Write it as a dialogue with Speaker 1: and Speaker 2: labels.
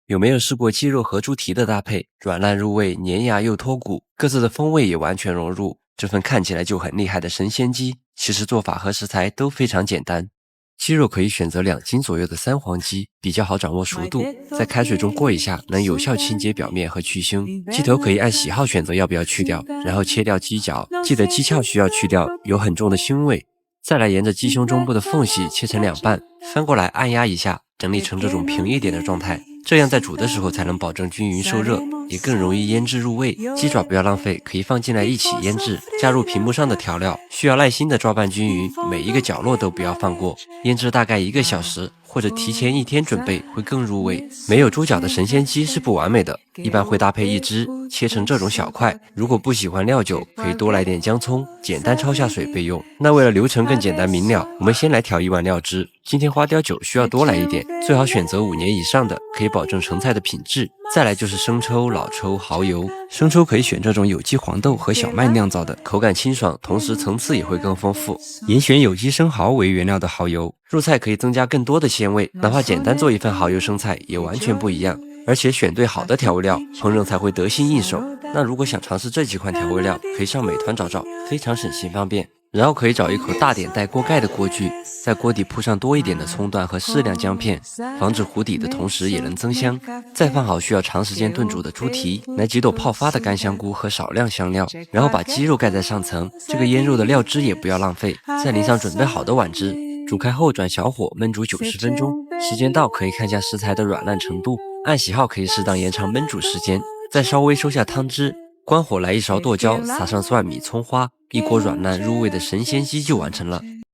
Speaker 1: 有没有试过鸡肉和猪蹄的搭配？软烂入味，粘牙又脱骨，各自的风味也完全融入。这份看起来就很厉害的神仙鸡，其实做法和食材都非常简单。鸡肉可以选择2斤左右的三黄鸡，比较好掌握熟度，在开水中过一下，能有效清洁表面和去腥。鸡头可以按喜好选择要不要去掉，然后切掉鸡脚，记得鸡鞘需要去掉，有很重的腥味。再来沿着鸡胸中部的缝隙切成2半，翻过来按压一下，整理成这种平一点的状态。这样在煮的时候才能保证均匀受热，也更容易腌制入味。鸡爪不要浪费，可以放进来一起腌制，加入屏幕上的调料，需要耐心的抓拌均匀，每一个角落都不要放过。腌制大概1个小时，或者提前1天准备会更入味。没有猪脚的神仙鸡是不完美的，一般会搭配一只，切成这种小块。如果不喜欢料酒，可以多来点姜葱，简单焯下水备用。那为了流程更简单明了，我们先来调1碗料汁。今天花雕酒需要多来一点，最好选择5年以上的，可以保证成菜的品质。再来就是生抽、老抽、蚝油。生抽可以选这种有机黄豆和小麦酿造的，口感清爽，同时层次也会更丰富。严选有机生蚝为原料的蚝油，入菜可以增加更多的鲜味，哪怕简单做一份蚝油生菜也完全不一样。而且选对好的调味料，烹饪才会得心应手。那如果想尝试这几款调味料，可以上美团找找，非常省心方便。然后可以找一口大点带锅盖的锅具，在锅底铺上多一点的葱段和适量姜片，防止糊底的同时也能增香。再放好需要长时间炖煮的猪蹄，来几朵泡发的干香菇和少量香料，然后把鸡肉盖在上层。这个腌肉的料汁也不要浪费，再淋上准备好的碗汁，煮开后转小火焖煮90分钟。时间到可以看下食材的软烂程度，按喜好可以适当延长焖煮时间，再稍微收下汤汁。关火来1勺剁椒，撒上蒜米、葱花，一锅软烂入味的神仙鸡就完成了。